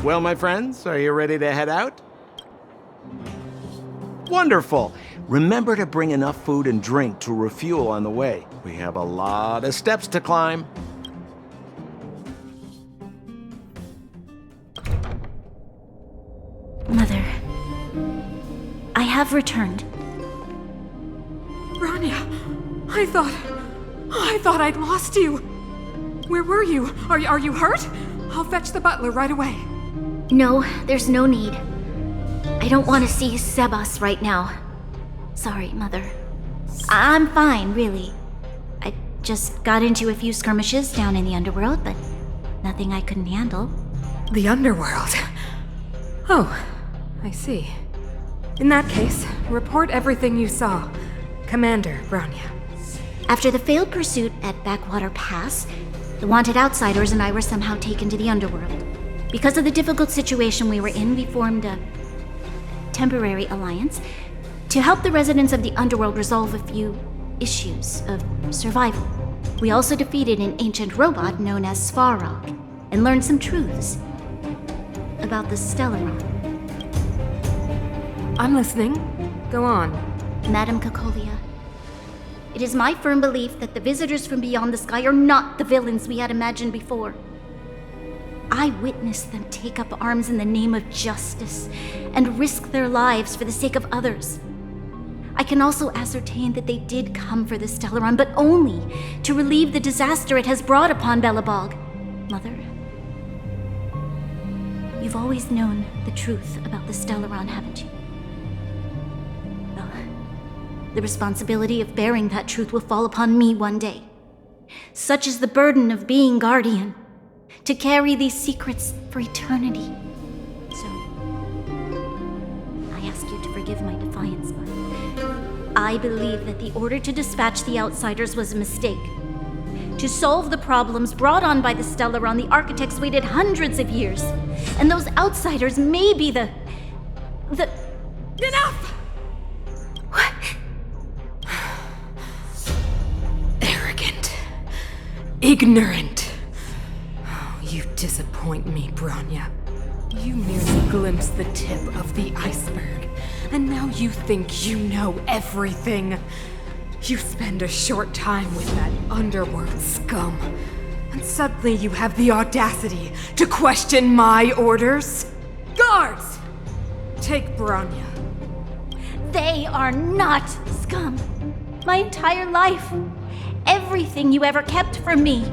Well, my friends, are you ready to head out? Wonderful! Remember to bring enough food and drink to refuel on the way. We have a lot of steps to climb. Mother, I have returned. Bronya, I thought I'd lost you. Where were you? Are you hurt? I'll fetch the butler right away. No, there's no need. I don't want to see Sebas right now. Sorry, Mother. I'm fine, really. I just got into a few skirmishes down in the underworld, but nothing I couldn't handle. The underworld? Oh, I see. In that case, report everything you saw. Commander Bronya. After the failed pursuit at Backwater Pass, the wanted outsiders and I were somehow taken to the underworld. Because of the difficult situation we were in, we formed a temporary alliance to help the residents of the underworld resolve a few issues of survival. We also defeated an ancient robot known as Svarog and learned some truths about the Stellaron. I'm listening. Go on. Madam Cocolia, it is my firm belief that the visitors from beyond the sky are not the villains we had imagined before. I witnessed them take up arms in the name of justice and risk their lives for the sake of others. I can also ascertain that they did come for the Stellaron, but only to relieve the disaster it has brought upon Belobog. Mother, you've always known the truth about the Stellaron, haven't you? Well, the responsibility of bearing that truth will fall upon me one day. Such is the burden of being guardian, to carry these secrets for eternity. So, I ask you to forgive my defiance, but I believe that the order to dispatch the outsiders was a mistake. To solve the problems brought on by the Stellaron, the architects waited hundreds of years. And those outsiders may be the... Enough! What? Arrogant. Ignorant. Oh, you disappoint me, Bronya. You merely glimpsed the tip of the iceberg, and now you think you know everything. You spend a short time with that underworld scum, and suddenly you have the audacity to question my orders? Guards! Take Bronya. They are not scum. My entire life, everything you ever kept from me.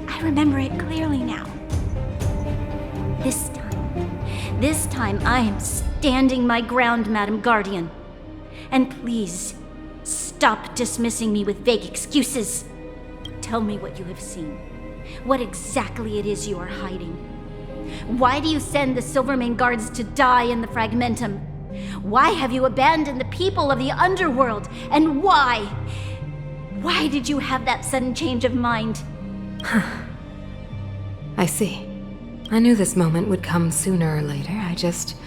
I remember it clearly now. This time I am standing my ground, Madam Guardian. And please, stop dismissing me with vague excuses. Tell me what you have seen. What exactly it is you are hiding. Why do you send the Silvermane guards to die in the Fragmentum? Why have you abandoned the people of the underworld? And why? Why did you have that sudden change of mind? I see. I knew this moment would come sooner or later. I just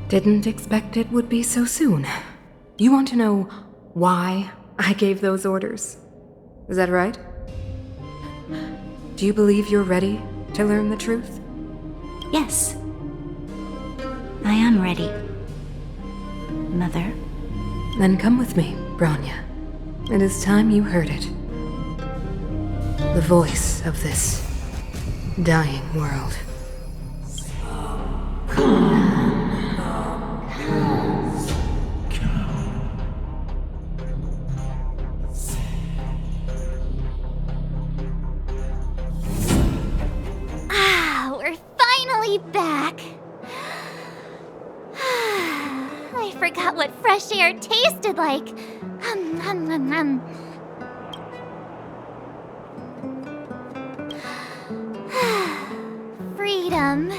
didn't expect it would be so soon. You want to know why I gave those orders? Is that right? Do you believe you're ready to learn the truth? Yes. I am ready, Mother. Then come with me, Bronya. It is time you heard it. The voice of this dying world. We're finally back. I forgot what fresh air tasted like. Freedom.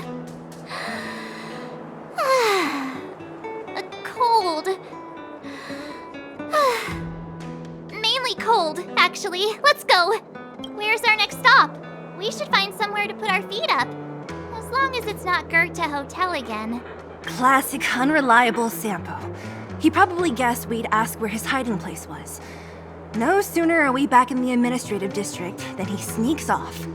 A cold. Mainly cold, actually. Let's go. Where's our next stop? We should find somewhere to put our feet up. As long as it's not Goethe Hotel again. Classic unreliable Sampo. He probably guessed we'd ask where his hiding place was. No sooner are we back in the administrative district than he sneaks off.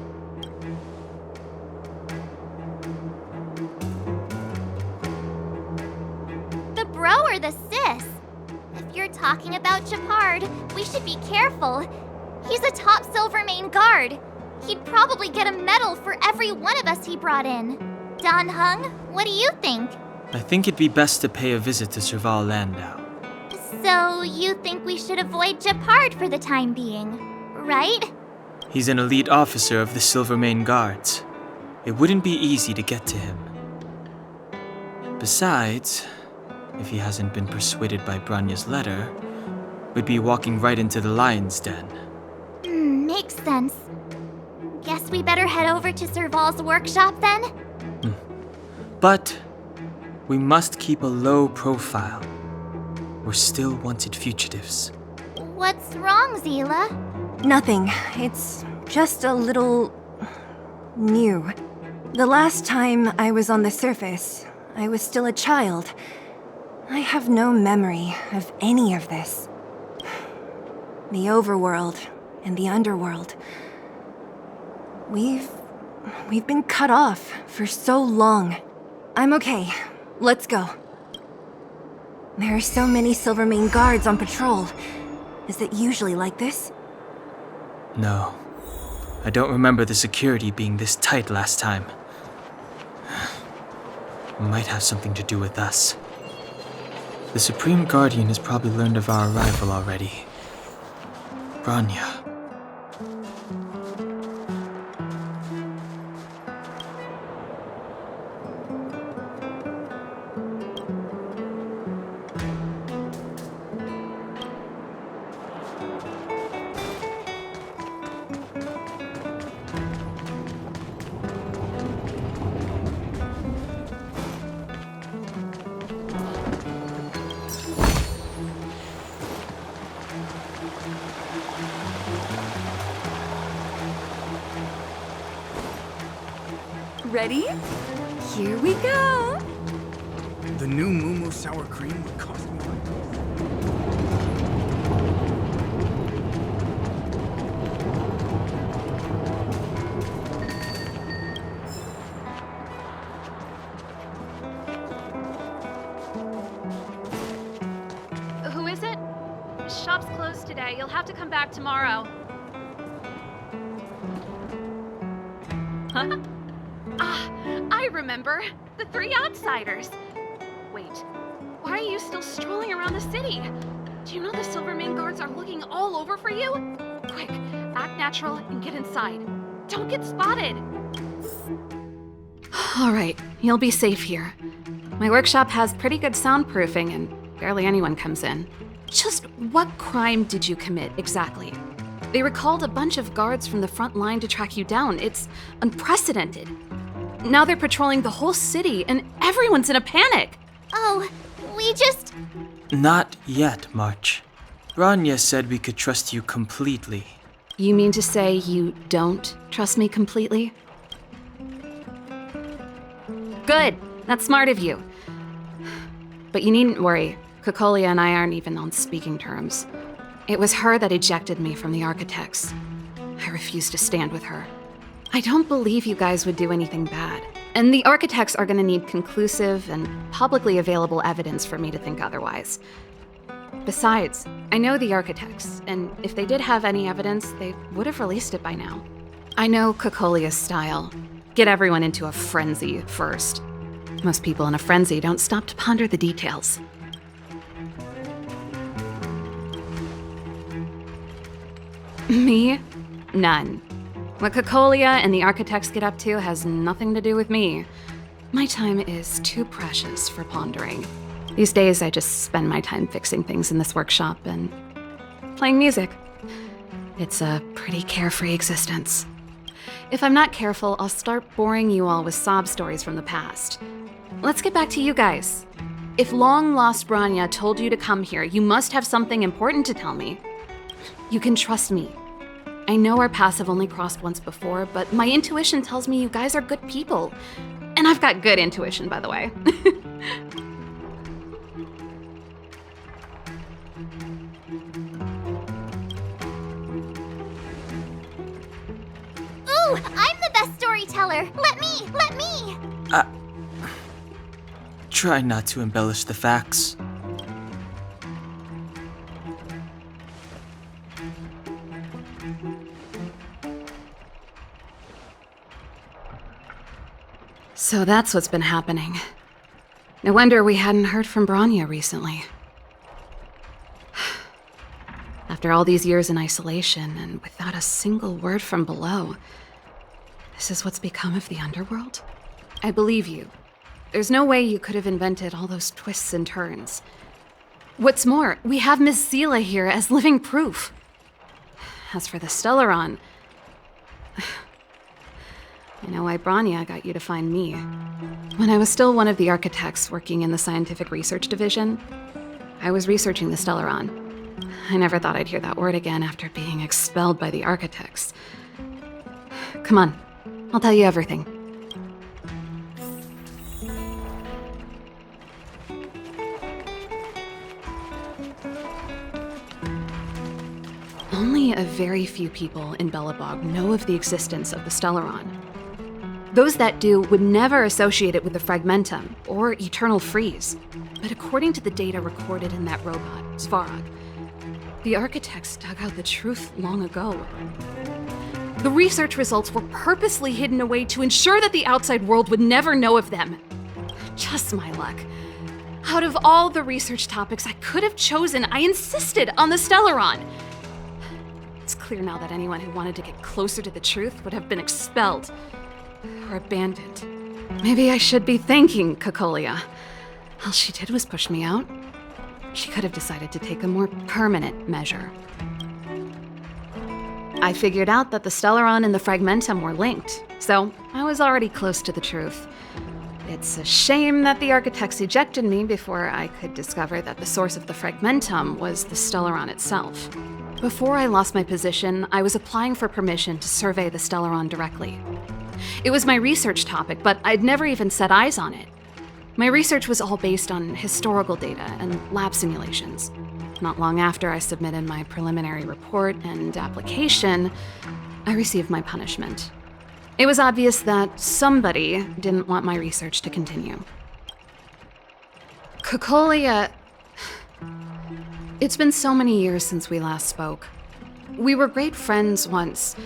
bro or the sis? If you're talking about Japard, we should be careful. He's a top Silvermane guard. He'd probably get a medal for every one of us he brought in. Dan Heng, what do you think? I think it'd be best to pay a visit to Serval Landau. So you think we should avoid Japard for the time being, right? He's an elite officer of the Silvermane Guards. It wouldn't be easy to get to him. Besides, if he hasn't been persuaded by Bronya's letter, we'd be walking right into the lion's den. Makes sense. Guess we better head over to Serval's workshop then? But we must keep a low profile. We're still wanted fugitives. What's wrong, Zila? Nothing. It's just a little... new. The last time I was on the surface, I was still a child. I have no memory of any of this. The overworld and the underworld. We've been cut off for so long. I'm okay. Let's go. There are so many Silvermane guards on patrol. Is it usually like this? No. I don't remember the security being this tight last time. Might have something to do with us. The Supreme Guardian has probably learned of our arrival already. Bronya. Ready? Here we go! The new Moo sour cream would cost me Who is it? Shop's closed today. You'll have to come back tomorrow. Huh? I remember. The three outsiders. Wait, why are you still strolling around the city? Do you know the Silvermane guards are looking all over for you? Quick, act natural and get inside. Don't get spotted. All right, you'll be safe here. My workshop has pretty good soundproofing and barely anyone comes in. Just what crime did you commit exactly? They recalled a bunch of guards from the front line to track you down. It's unprecedented. Now they're patrolling the whole city and everyone's in a panic. Oh, we just... Not yet, March. Bronya said we could trust you completely. You mean to say you don't trust me completely? Good. That's smart of you. But you needn't worry. Kokolia and I aren't even on speaking terms. It was her that ejected me from the Architects. I refuse to stand with her. I don't believe you guys would do anything bad. And the Architects are gonna need conclusive and publicly available evidence for me to think otherwise. Besides, I know the Architects, and if they did have any evidence, they would have released it by now. I know Kokolia's style. Get everyone into a frenzy first. Most people in a frenzy don't stop to ponder the details. Me? None. What Kokolia and the Architects get up to has nothing to do with me. My time is too precious for pondering. These days, I just spend my time fixing things in this workshop and playing music. It's a pretty carefree existence. If I'm not careful, I'll start boring you all with sob stories from the past. Let's get back to you guys. If long-lost Bronya told you to come here, you must have something important to tell me. You can trust me. I know our paths have only crossed once before, but my intuition tells me you guys are good people. And I've got good intuition, by the way. Ooh, I'm the best storyteller! Let me! Try not to embellish the facts. So that's what's been happening. No wonder we hadn't heard from Bronya recently. After all these years in isolation and without a single word from below, this is what's become of the underworld? I believe you. There's no way you could have invented all those twists and turns. What's more, we have Miss Seela here as living proof. As for the Stellaron, I know why Bronya got you to find me. When I was still one of the architects working in the scientific research division, I was researching the Stellaron. I never thought I'd hear that word again after being expelled by the architects. Come on, I'll tell you everything. Only a very few people in Belobog know of the existence of the Stellaron. Those that do would never associate it with the Fragmentum or Eternal Freeze. But according to the data recorded in that robot, Svarog, the architects dug out the truth long ago. The research results were purposely hidden away to ensure that the outside world would never know of them. Just my luck. Out of all the research topics I could have chosen, I insisted on the Stellaron. It's clear now that anyone who wanted to get closer to the truth would have been expelled or abandoned. Maybe I should be thanking Cocolia. All she did was push me out. She could have decided to take a more permanent measure. I figured out that the Stellaron and the Fragmentum were linked, so I was already close to the truth. It's a shame that the architects ejected me before I could discover that the source of the Fragmentum was the Stellaron itself. Before I lost my position, I was applying for permission to survey the Stellaron directly. It was my research topic, but I'd never even set eyes on it. My research was all based on historical data and lab simulations. Not long after I submitted my preliminary report and application, I received my punishment. It was obvious that somebody didn't want my research to continue. Cocolia... It's been so many years since we last spoke. We were great friends once.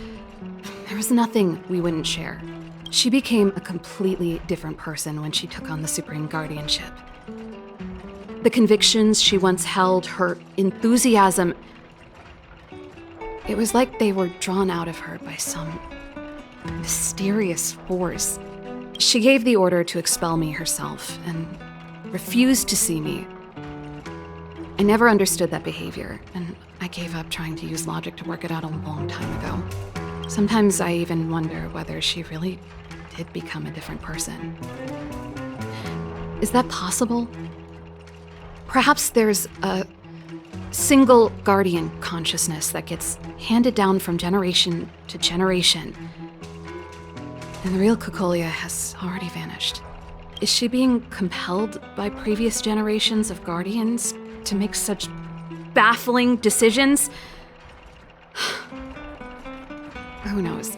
There was nothing we wouldn't share. She became a completely different person when she took on the Supreme Guardianship. The convictions she once held, her enthusiasm, it was like they were drawn out of her by some mysterious force. She gave the order to expel me herself and refused to see me. I never understood that behavior, and I gave up trying to use logic to work it out a long time ago. Sometimes I even wonder whether she really did become a different person. Is that possible? Perhaps there's a single guardian consciousness that gets handed down from generation to generation, and the real Cocolia has already vanished. Is she being compelled by previous generations of guardians to make such baffling decisions? Who knows?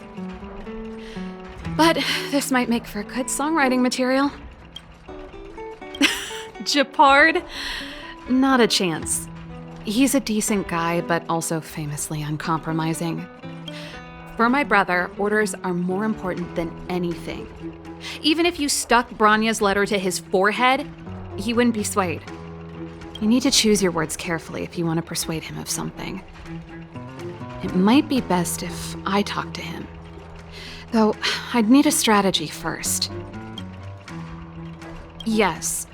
But this might make for good songwriting material. Japard? Not a chance. He's a decent guy, but also famously uncompromising. For my brother, orders are more important than anything. Even if you stuck Bronya's letter to his forehead, he wouldn't be swayed. You need to choose your words carefully if you want to persuade him of something. It might be best if I talk to him. Though, I'd need a strategy first. Yes.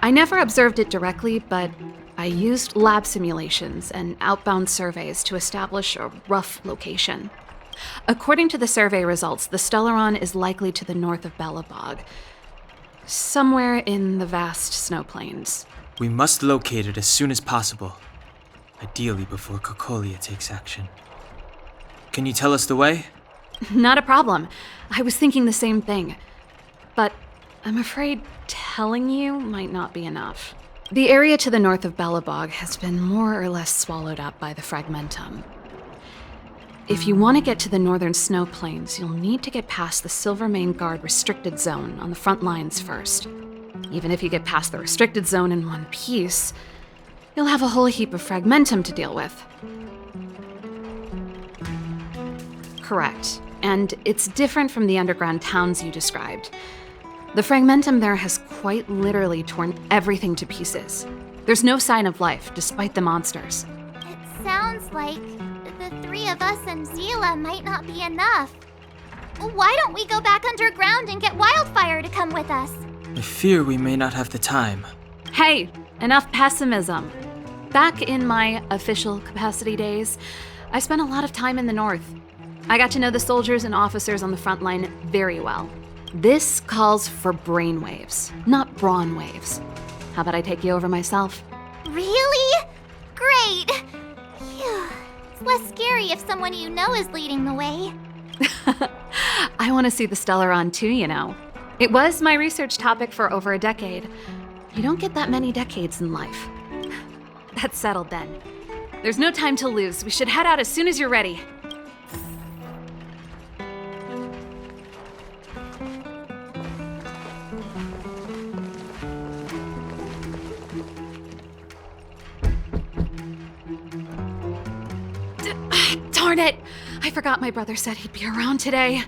I never observed it directly, but I used lab simulations and outbound surveys to establish a rough location. According to the survey results, the Stellaron is likely to the north of Belobog, somewhere in the vast snow plains. We must locate it as soon as possible, ideally before Cocolia takes action. Can you tell us the way? Not a problem. I was thinking the same thing. But I'm afraid telling you might not be enough. The area to the north of Belobog has been more or less swallowed up by the Fragmentum. If you want to get to the northern snow plains, you'll need to get past the Silvermane Guard restricted zone on the front lines first. Even if you get past the restricted zone in one piece, you'll have a whole heap of Fragmentum to deal with. Correct. And it's different from the underground towns you described. The fragmentum there has quite literally torn everything to pieces. There's no sign of life, despite the monsters. It sounds like the three of us and Zila might not be enough. Why don't we go back underground and get Wildfire to come with us? I fear we may not have the time. Hey, enough pessimism. Back in my official capacity days, I spent a lot of time in the north. I got to know the soldiers and officers on the front line very well. This calls for brainwaves, not brawn waves. How about I take you over myself? Really? Great! Phew. It's less scary if someone you know is leading the way. I want to see the Stellaron too, you know. It was my research topic for over a decade. You don't get that many decades in life. That's settled then. There's no time to lose. We should head out as soon as you're ready. Darn it! I forgot my brother said he'd be around today.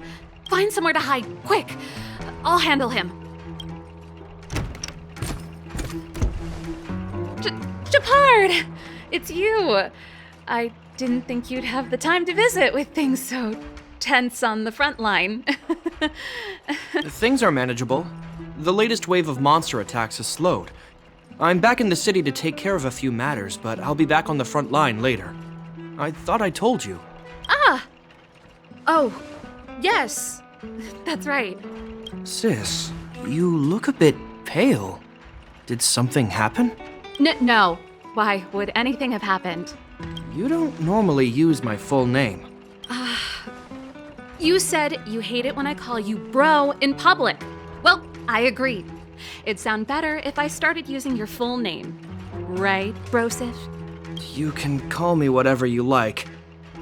Find somewhere to hide, quick! I'll handle him. Japard! It's you! I didn't think you'd have the time to visit with things so tense on the front line. Things are manageable. The latest wave of monster attacks has slowed. I'm back in the city to take care of a few matters, but I'll be back on the front line later. I thought I told you. Ah! Oh, yes. That's right. Sis, you look a bit pale. Did something happen? No. Why would anything have happened? You don't normally use my full name. You said you hate it when I call you bro in public. Well, I agree. It'd sound better if I started using your full name. Right, Brosif? You can call me whatever you like.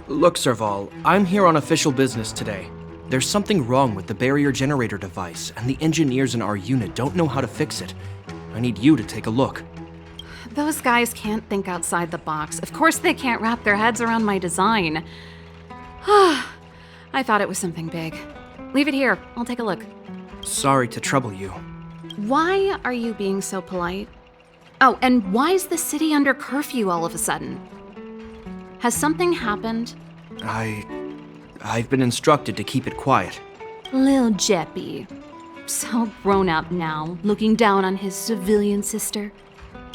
Look, Serval, I'm here on official business today. There's something wrong with the barrier generator device, and the engineers in our unit don't know how to fix it. I need you to take a look. Those guys can't think outside the box. Of course they can't wrap their heads around my design. I thought it was something big. Leave it here. I'll take a look. Sorry to trouble you. Why are you being so polite? Oh, and why is the city under curfew all of a sudden? Has something happened? I've been instructed to keep it quiet. Lil Jeppy. So grown up now, looking down on his civilian sister.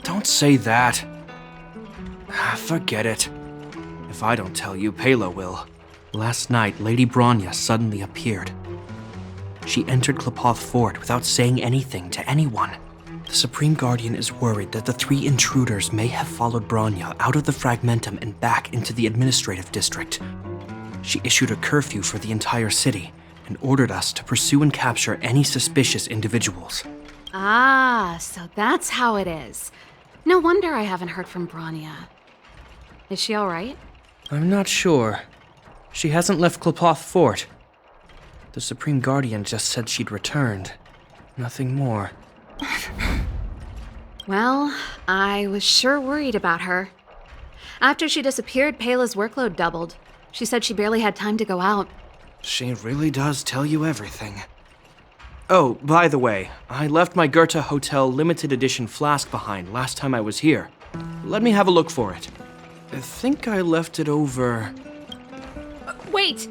Don't say that. Forget it. If I don't tell you, Pela will. Last night, Lady Bronya suddenly appeared. She entered Klepoth Fort without saying anything to anyone. The Supreme Guardian is worried that the three intruders may have followed Bronya out of the Fragmentum and back into the administrative district. She issued a curfew for the entire city and ordered us to pursue and capture any suspicious individuals. Ah, so that's how it is. No wonder I haven't heard from Bronya. Is she all right? I'm not sure. She hasn't left Klepoth Fort. The Supreme Guardian just said she'd returned. Nothing more. Well, I was sure worried about her. After she disappeared, Pela's workload doubled. She said she barely had time to go out. She really does tell you everything. Oh, by the way, I left my Goethe Hotel limited edition flask behind last time I was here. Let me have a look for it. I think I left it over... Wait!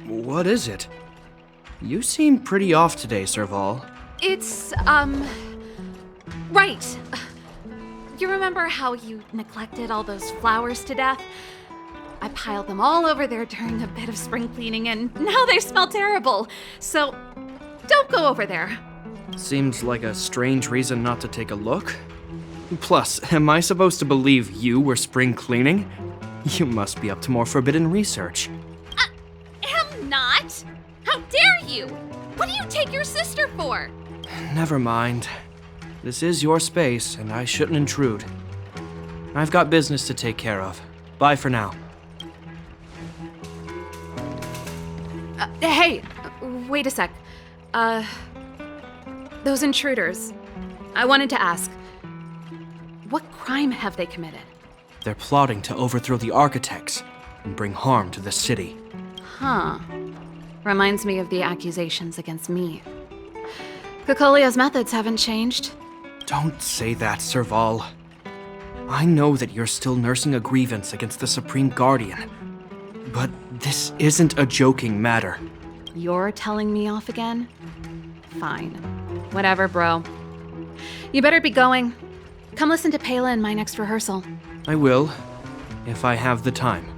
What is it? You seem pretty off today, Serval. It's, right. You remember how you neglected all those flowers to death? I piled them all over there during a bit of spring cleaning, and now they smell terrible. So, don't go over there. Seems like a strange reason not to take a look. Plus, am I supposed to believe you were spring cleaning? You must be up to more forbidden research. Am not! How dare you! What do you take your sister for? Never mind. This is your space, and I shouldn't intrude. I've got business to take care of. Bye for now. Hey, wait a sec. Those intruders. I wanted to ask, what crime have they committed? They're plotting to overthrow the architects and bring harm to the city. Huh. Reminds me of the accusations against me. Cocolia's methods haven't changed. Don't say that, Serval. I know that you're still nursing a grievance against the Supreme Guardian. But this isn't a joking matter. You're telling me off again? Fine. Whatever, bro. You better be going. Come listen to Pela in my next rehearsal. I will, if I have the time.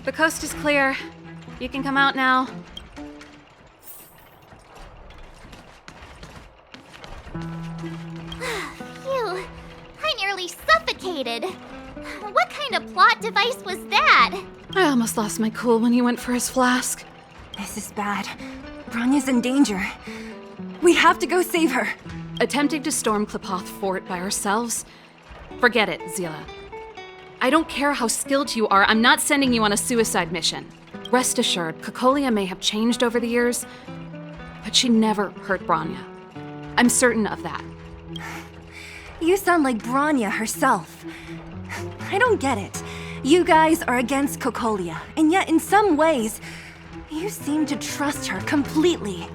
The coast is clear. You can come out now. Phew. I nearly suffocated. What kind of plot device was that? I almost lost my cool when he went for his flask. This is bad. Bronya's in danger. We have to go save her. Attempting to storm Klipoth Fort by ourselves? Forget it, Zila. I don't care how skilled you are, I'm not sending you on a suicide mission. Rest assured, Cocolia may have changed over the years, but she never hurt Bronya. I'm certain of that. You sound like Bronya herself. I don't get it. You guys are against Cocolia, and yet in some ways, you seem to trust her completely.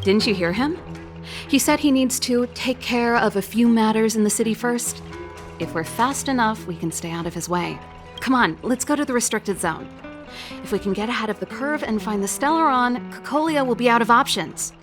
Didn't you hear him? He said he needs to take care of a few matters in the city first. If we're fast enough, we can stay out of his way. Come on, let's go to the restricted zone. If we can get ahead of the curve and find the Stellaron, Cocolia will be out of options.